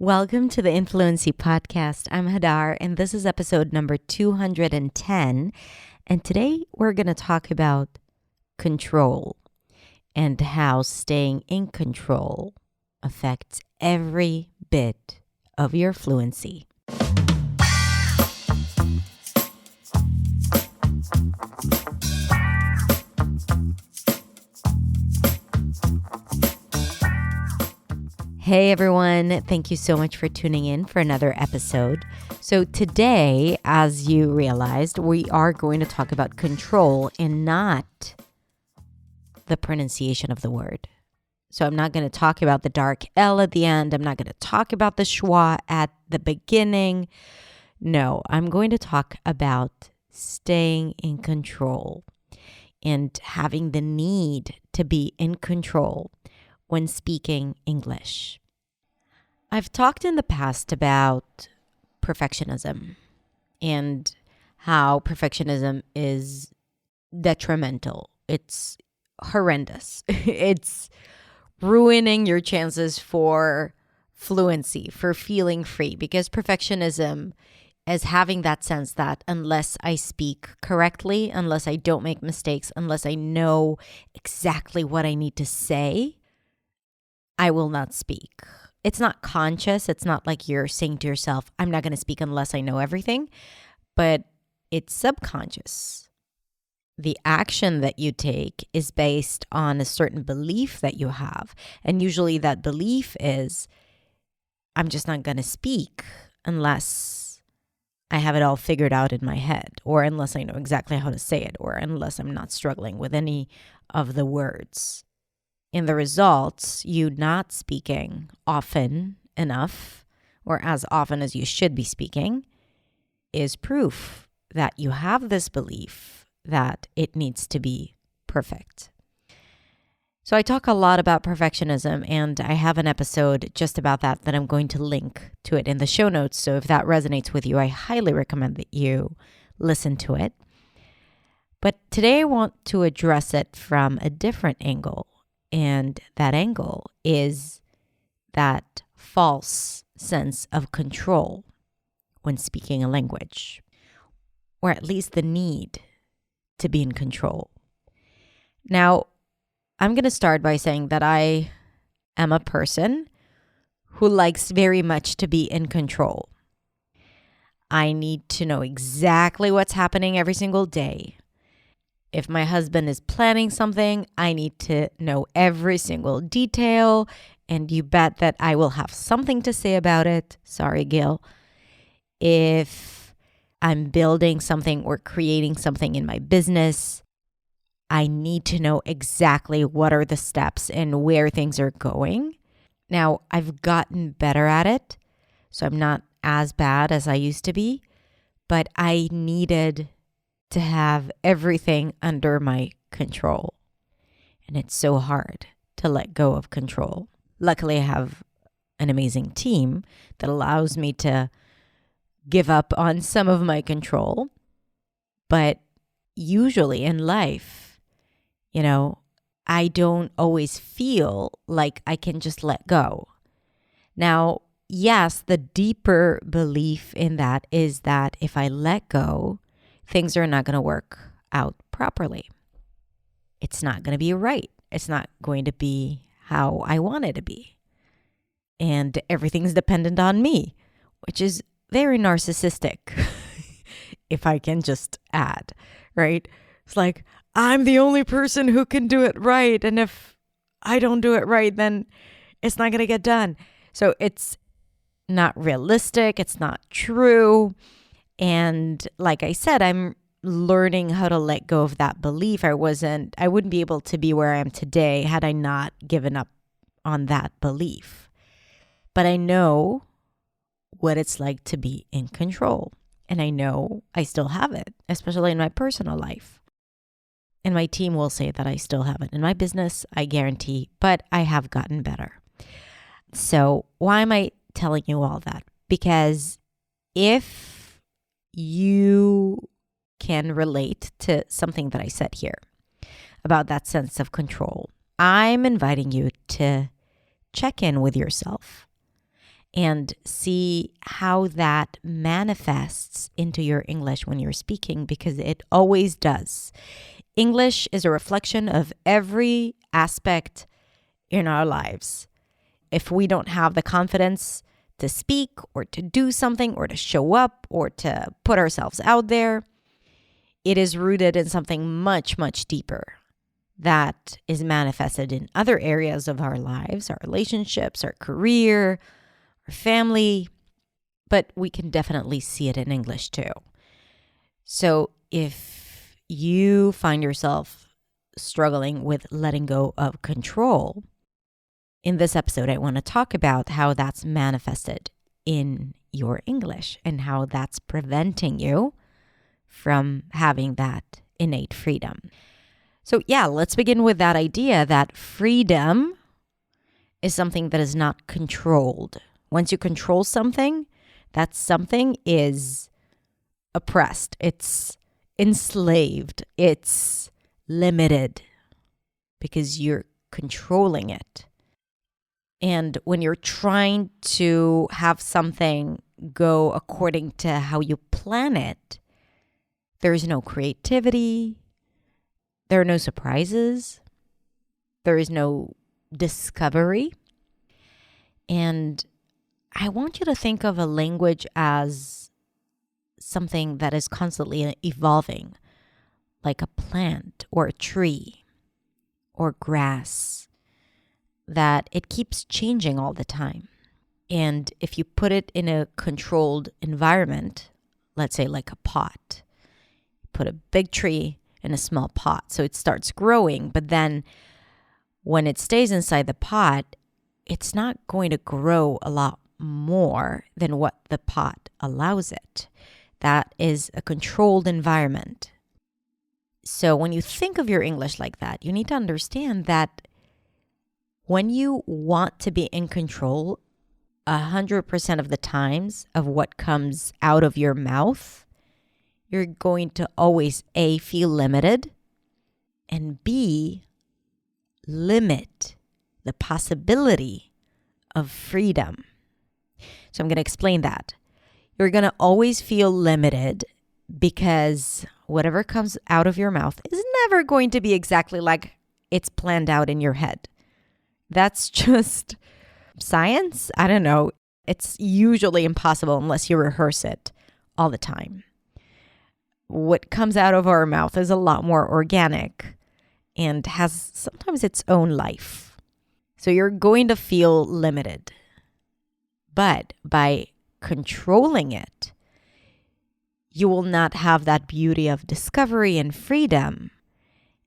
Welcome to the Influency Podcast. I'm Hadar, and this is episode number 210. And today we're going to talk about control and how staying in control affects every bit of your fluency. Hey everyone, thank you so much for tuning in for another episode. So today, as you realized, we are going to talk about control and not the pronunciation of the word. So I'm not going to talk about the dark L at the end. I'm not going to talk about the schwa at the beginning. No, I'm going to talk about staying in control and having the need to be in control when speaking English. I've talked in the past about perfectionism and how perfectionism is detrimental. It's horrendous. It's ruining your chances for fluency, for feeling free, because perfectionism is having that sense that unless I speak correctly, unless I don't make mistakes, unless I know exactly what I need to say, I will not speak. It's not conscious. It's not like you're saying to yourself, I'm not going to speak unless I know everything, but it's subconscious. The action that you take is based on a certain belief that you have. And usually that belief is, I'm just not going to speak unless I have it all figured out in my head, or unless I know exactly how to say it, or unless I'm not struggling with any of the words. In the results, you not speaking often enough, or as often as you should be speaking, is proof that you have this belief that it needs to be perfect. So I talk a lot about perfectionism, and I have an episode just about that I'm going to link to it in the show notes. So if that resonates with you, I highly recommend that you listen to it. But today I want to address it from a different angle. And that angle is that false sense of control when speaking a language, or at least the need to be in control. Now, I'm going to start by saying that I am a person who likes very much to be in control. I need to know exactly what's happening every single day. If my husband is planning something, I need to know every single detail, and you bet that I will have something to say about it. Sorry, Gil. If I'm building something or creating something in my business, I need to know exactly what are the steps and where things are going. Now, I've gotten better at it, so I'm not as bad as I used to be, but I needed to have everything under my control. And it's so hard to let go of control. Luckily, I have an amazing team that allows me to give up on some of my control. But usually in life, I don't always feel like I can just let go. Now, yes, the deeper belief in that is that if I let go, things are not going to work out properly. It's not going to be right. It's not going to be how I want it to be. And everything's dependent on me, which is very narcissistic, if I can just add, right? It's like, I'm the only person who can do it right. And if I don't do it right, then it's not going to get done. So it's not realistic. It's not true. And like I said, I'm learning how to let go of that belief. I wouldn't be able to be where I am today had I not given up on that belief. But I know what it's like to be in control. And I know I still have it, especially in my personal life. And my team will say that I still have it. In my business, I guarantee, but I have gotten better. So why am I telling you all that? Because if you can relate to something that I said here about that sense of control, I'm inviting you to check in with yourself and see how that manifests into your English when you're speaking, because it always does. English is a reflection of every aspect in our lives. If we don't have the confidence to speak or to do something or to show up or to put ourselves out there, it is rooted in something much, much deeper that is manifested in other areas of our lives, our relationships, our career, our family, but we can definitely see it in English too. So if you find yourself struggling with letting go of control, in this episode, I want to talk about how that's manifested in your English and how that's preventing you from having that innate freedom. So yeah, let's begin with that idea that freedom is something that is not controlled. Once you control something, that something is oppressed, it's enslaved, it's limited because you're controlling it. And when you're trying to have something go according to how you plan it, there's no creativity, there are no surprises, there is no discovery. And I want you to think of a language as something that is constantly evolving, like a plant or a tree or grass, that it keeps changing all the time. And if you put it in a controlled environment, let's say like a pot, put a big tree in a small pot, so it starts growing, but then when it stays inside the pot, it's not going to grow a lot more than what the pot allows it. That is a controlled environment. So when you think of your English like that, you need to understand that when you want to be in control 100% of the times of what comes out of your mouth, you're going to always A, feel limited, and B, limit the possibility of freedom. So I'm going to explain that. You're going to always feel limited because whatever comes out of your mouth is never going to be exactly like it's planned out in your head. That's just science. I don't know. It's usually impossible unless you rehearse it all the time. What comes out of our mouth is a lot more organic and has sometimes its own life. So you're going to feel limited. But by controlling it, you will not have that beauty of discovery and freedom,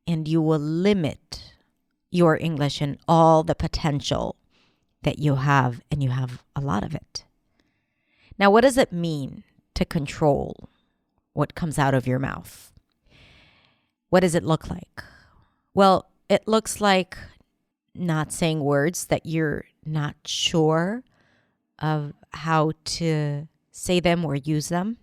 and you will limit your English and all the potential that you have, and you have a lot of it. Now, what does it mean to control what comes out of your mouth? What does it look like? Well, it looks like not saying words that you're not sure of how to say them or use them.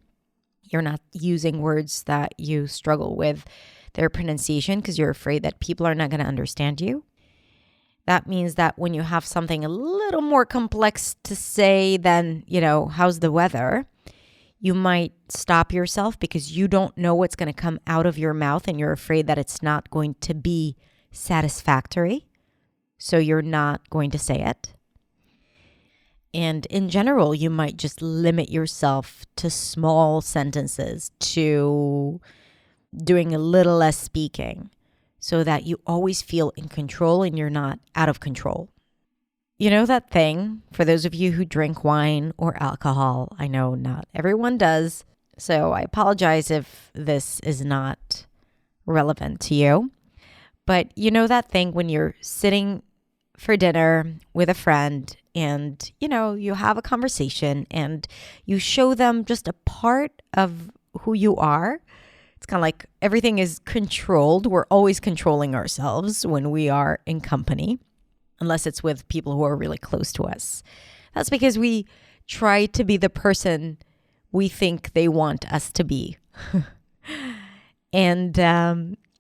You're not using words that you struggle with their pronunciation because you're afraid that people are not going to understand you. That means that when you have something a little more complex to say than, how's the weather, you might stop yourself because you don't know what's going to come out of your mouth and you're afraid that it's not going to be satisfactory. So you're not going to say it. And in general, you might just limit yourself to small sentences, to doing a little less speaking, so that you always feel in control and you're not out of control. You know that thing, for those of you who drink wine or alcohol, I know not everyone does, so I apologize if this is not relevant to you. But you know that thing when you're sitting for dinner with a friend and, you have a conversation and you show them just a part of who you are. It's kind of like everything is controlled. We're always controlling ourselves when we are in company, unless it's with people who are really close to us. That's because we try to be the person we think they want us to be. And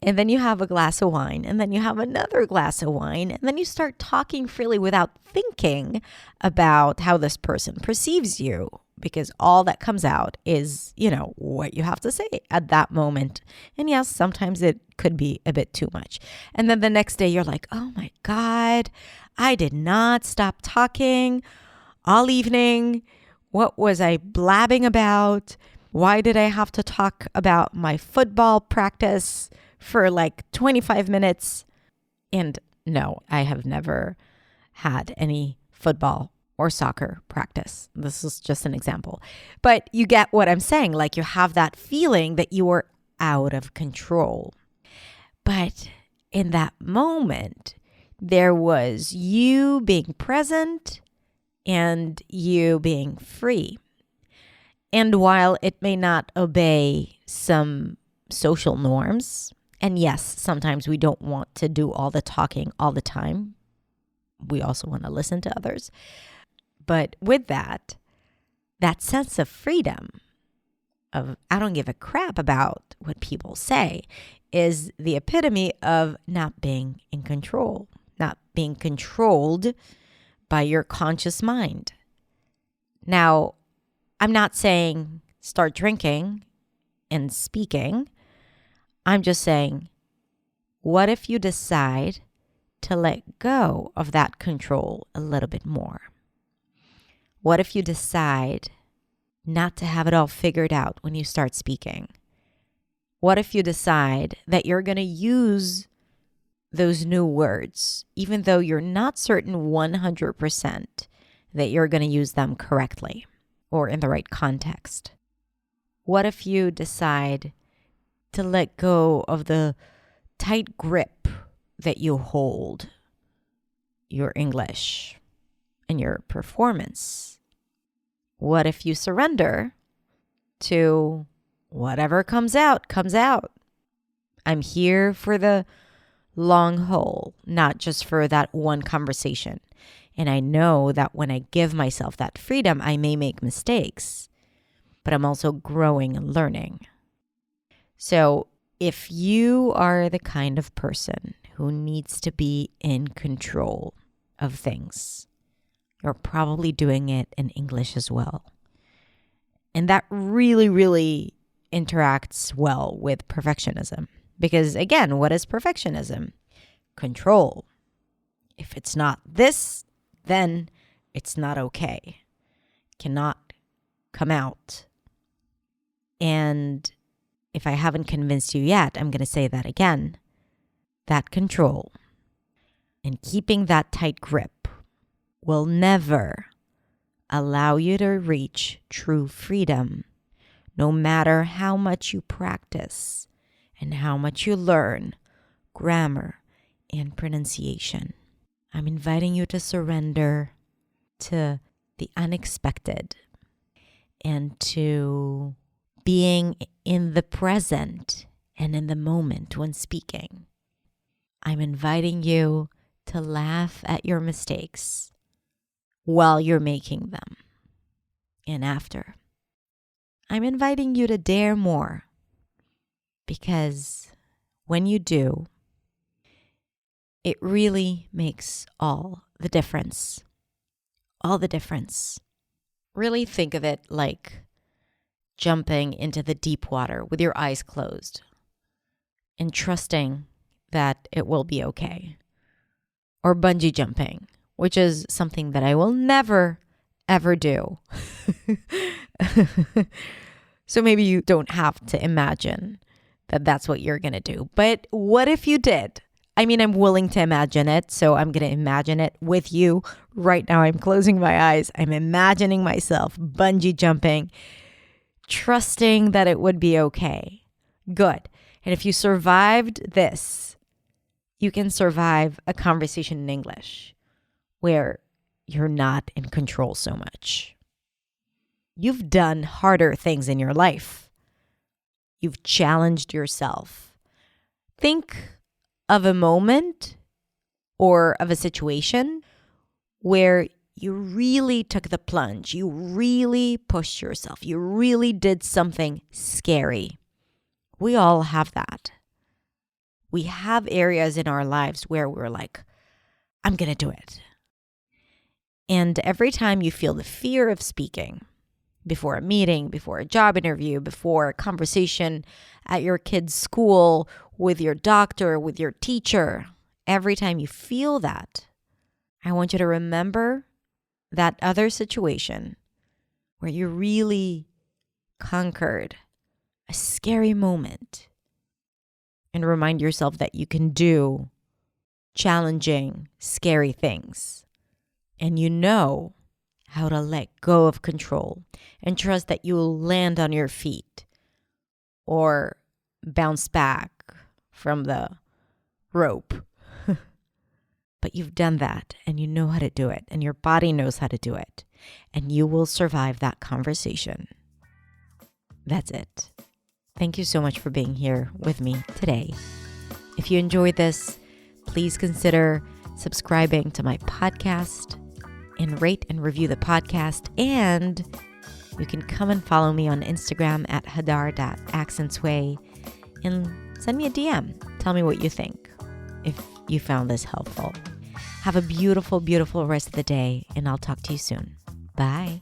And then you have a glass of wine, and then you have another glass of wine, and then you start talking freely without thinking about how this person perceives you, because all that comes out is, what you have to say at that moment. And yes, sometimes it could be a bit too much. And then the next day you're like, oh my God, I did not stop talking all evening. What was I blabbing about? Why did I have to talk about my football practice for like 25 minutes? And no, I have never had any football or soccer practice. This is just an example. But you get what I'm saying. Like, you have that feeling that you are out of control. But in that moment, there was you being present and you being free. And while it may not obey some social norms, and yes, sometimes we don't want to do all the talking all the time. We also want to listen to others. But with that sense of freedom, of I don't give a crap about what people say, is the epitome of not being in control, not being controlled by your conscious mind. Now, I'm not saying start drinking and speaking. I'm just saying, what if you decide to let go of that control a little bit more? What if you decide not to have it all figured out when you start speaking? What if you decide that you're going to use those new words, even though you're not certain 100% that you're going to use them correctly or in the right context? What if you decide to let go of the tight grip that you hold your English and your performance? What if you surrender to whatever comes out, comes out? I'm here for the long haul, not just for that one conversation. And I know that when I give myself that freedom, I may make mistakes, but I'm also growing and learning. So if you are the kind of person who needs to be in control of things, you're probably doing it in English as well. And that really, really interacts well with perfectionism. Because again, what is perfectionism? Control. If it's not this, then it's not okay. Cannot come out. And if I haven't convinced you yet, I'm going to say that again. That control and keeping that tight grip will never allow you to reach true freedom, no matter how much you practice and how much you learn grammar and pronunciation. I'm inviting you to surrender to the unexpected and to being in the present and in the moment when speaking. I'm inviting you to laugh at your mistakes while you're making them and after. I'm inviting you to dare more, because when you do, it really makes all the difference. All the difference. Really think of it like jumping into the deep water with your eyes closed and trusting that it will be okay. Or bungee jumping, which is something that I will never, ever do. So maybe you don't have to imagine that that's what you're going to do. But what if you did? I mean, I'm willing to imagine it, so I'm going to imagine it with you. Right now, I'm closing my eyes. I'm imagining myself bungee jumping, trusting that it would be okay. Good. And if you survived this, you can survive a conversation in English where you're not in control so much. You've done harder things in your life. You've challenged yourself. Think of a moment or of a situation where you really took the plunge. You really pushed yourself. You really did something scary. We all have that. We have areas in our lives where we're like, I'm going to do it. And every time you feel the fear of speaking, before a meeting, before a job interview, before a conversation at your kid's school, with your doctor, with your teacher, every time you feel that, I want you to remember that other situation where you really conquered a scary moment and remind yourself that you can do challenging, scary things. And you know how to let go of control and trust that you'll land on your feet or bounce back from the rope. But you've done that and you know how to do it and your body knows how to do it and you will survive that conversation. That's it. Thank you so much for being here with me today. If you enjoyed this, please consider subscribing to my podcast and rate and review the podcast. And you can come and follow me on Instagram at hadar.accentsway and send me a DM. Tell me what you think if you found this helpful. Have a beautiful, beautiful rest of the day, and I'll talk to you soon. Bye.